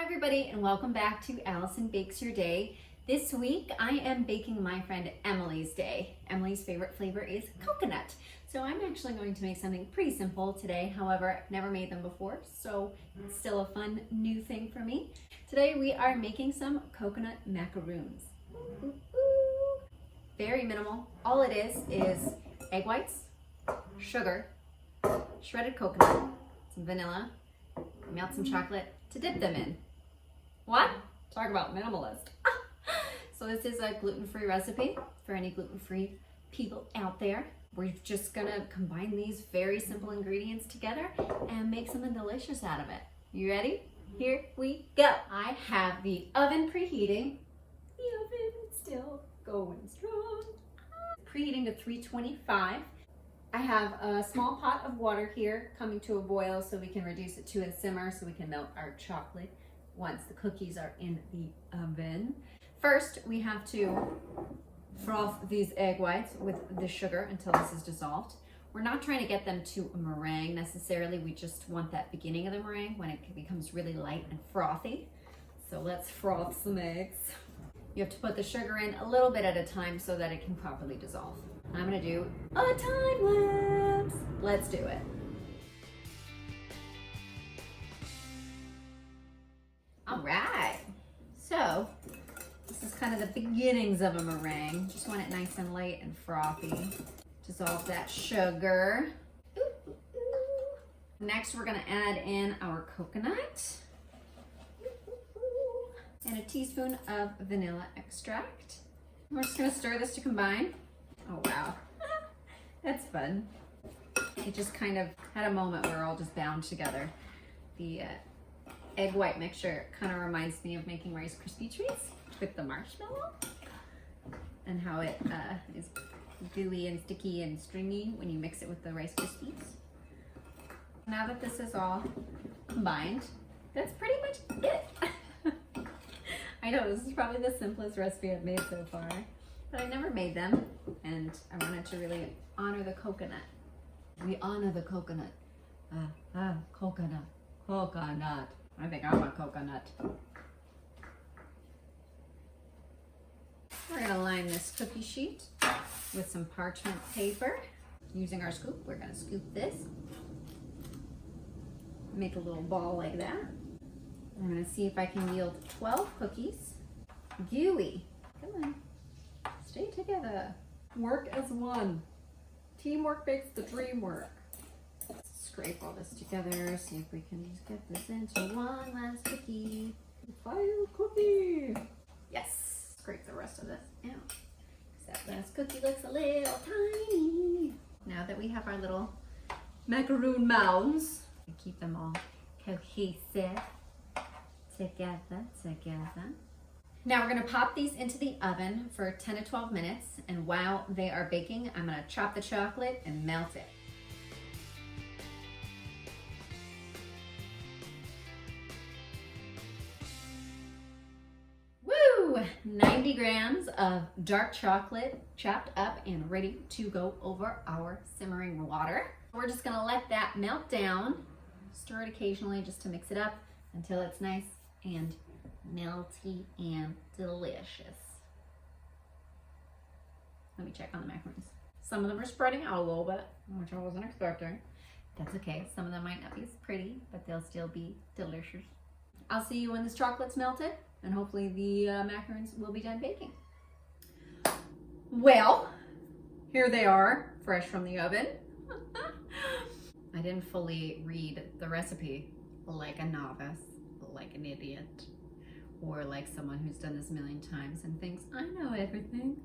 everybody, and welcome back to Allison Bakes Your Day. This week I am baking my friend Emily's day. Emily's favorite flavor is coconut. So I'm actually going to make something pretty simple today. However, I've never made them before, so it's still a fun new thing for me. Today we are making some coconut macaroons. Very minimal. All it is egg whites, sugar, shredded coconut, some vanilla, melt some chocolate to dip them in. What? Talk about minimalist. So this is a gluten-free recipe for any gluten-free people out there. We're just gonna combine these very simple ingredients together and make something delicious out of it. You ready? Here we go. I have the oven preheating. The oven is still going strong. Preheating to 325. I have a small pot of water here coming to a boil so we can reduce it to a simmer so we can melt our chocolate once the cookies are in the oven. First, we have to froth these egg whites with the sugar until this is dissolved. We're not trying to get them to a meringue necessarily. We just want that beginning of the meringue when it becomes really light and frothy. So let's froth some eggs. You have to put the sugar in a little bit at a time so that it can properly dissolve. I'm gonna do a time lapse. Let's do it. All right, so this is kind of the beginnings of a meringue. Just want it nice and light and frothy. Dissolve that sugar. Next, we're gonna add in our coconut and a teaspoon of vanilla extract. We're just gonna stir this to combine. Oh wow, that's fun. It just kind of had a moment where we're all just bound together. The egg white mixture kind of reminds me of making Rice Krispie treats with the marshmallow and how it is gooey and sticky and stringy when you mix it with the Rice Krispies. Now that this is all combined, that's pretty much it. I know this is probably the simplest recipe I've made so far, but I never made them, and I wanted to really honor the coconut. We honor the coconut. Coconut. Coconut. I think I'm a coconut. We're gonna line this cookie sheet with some parchment paper. Using our scoop, we're gonna scoop this. Make a little ball like that. I'm gonna see if I can yield 12 cookies. Gooey. Come on. Stay together. Work as one. Teamwork makes the dream work. Let's scrape all this together, see if we can just get this into one last cookie. Final cookie. Yes. Scrape the rest of this out. That last cookie looks a little tiny. Now that we have our little macaroon mounds, we keep them all cohesive. Together. Now we're gonna pop these into the oven for 10 to 12 minutes, and while they are baking, I'm gonna chop the chocolate and melt it. Woo! 90 grams of dark chocolate chopped up and ready to go over our simmering water. We're just gonna let that melt down, stir it occasionally just to mix it up until it's nice and melty and delicious. Let me check on the macaroons. Some of them are spreading out a little bit, which I wasn't expecting. That's okay. Some of them might not be as pretty, but they'll still be delicious. I'll see you when this chocolate's melted, and hopefully the macaroons will be done baking. Well, here they are, fresh from the oven. I didn't fully read the recipe like a novice, like an idiot, or like someone who's done this a million times and thinks, I know everything.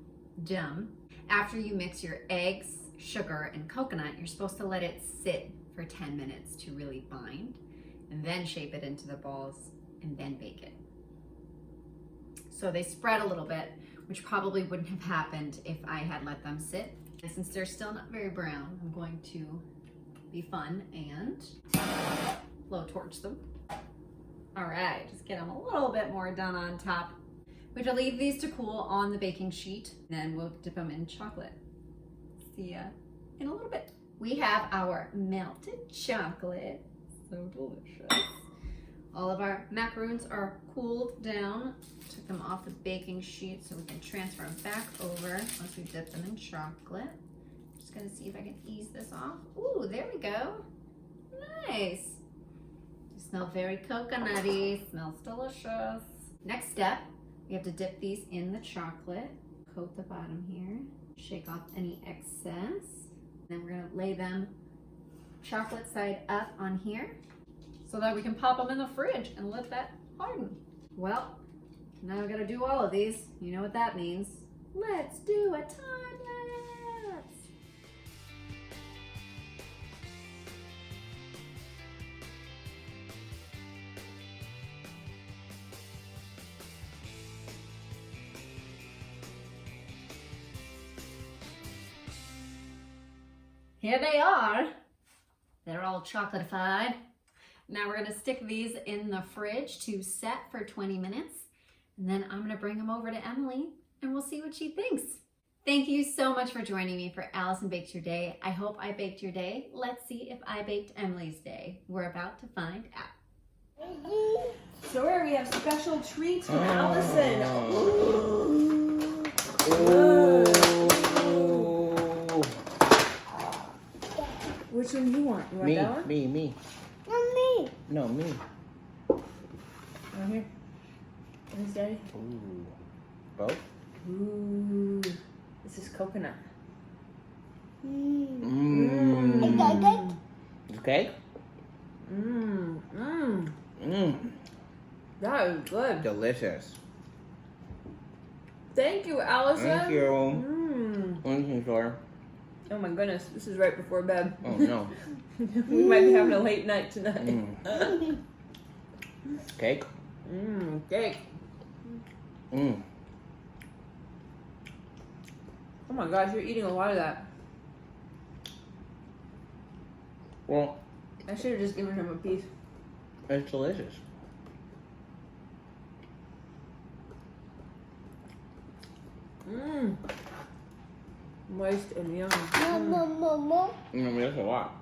Dumb. After you mix your eggs, sugar, and coconut, you're supposed to let it sit for 10 minutes to really bind, and then shape it into the balls, and then bake it. So they spread a little bit, which probably wouldn't have happened if I had let them sit. And since they're still not very brown, I'm going to be fun and blow torch them. All right, just get them a little bit more done on top. We're gonna leave these to cool on the baking sheet, then we'll dip them in chocolate. See ya in a little bit. We have our melted chocolate, so delicious. All of our macaroons are cooled down. Took them off the baking sheet so we can transfer them back over once we dip them in chocolate. Just gonna see if I can ease this off. Ooh, there we go. Nice. You smell very coconutty, smells delicious. Next step, we have to dip these in the chocolate. Coat the bottom here. Shake off any excess. Then we're gonna lay them chocolate side up on here so that we can pop them in the fridge and let that harden. Well, now we gotta do all of these. You know what that means. Let's do a time lapse. Here they are. They're all chocolatified. Now we're gonna stick these in the fridge to set for 20 minutes. And then I'm gonna bring them over to Emily and we'll see what she thinks. Thank you so much for joining me for Allison Bakes Your Day. I hope I baked your day. Let's see if I baked Emily's day. We're about to find out. So here we have special treats from Allison. Which one do you want? You want that one? Me. Not me. No, me. Right here. This daddy. Ooh. Both? Ooh. This is coconut. Okay. That is good. Delicious. Thank you, Allison. Thank you. Thank you, sir. Oh my goodness, this is right before bed. Oh no. We might be having a late night tonight. Cake? Cake. Mm. Oh my gosh, you're eating a lot of that. Well, I should have just given him a piece. it's delicious. Moist and yummy. That's a lot.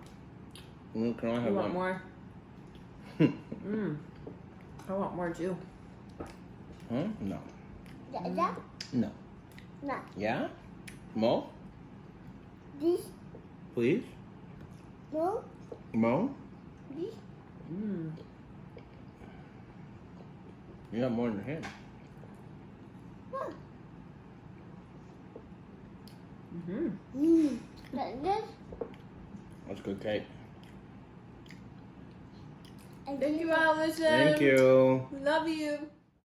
Can I have You want one? more? I want more too. Huh? No. Dada? No. No. Yeah? More? This? Please? No? More? This? You got more in your hand. Huh. Mm-hmm. Like this? That's good cake. And Thank you, Allison. Thank you. We love you.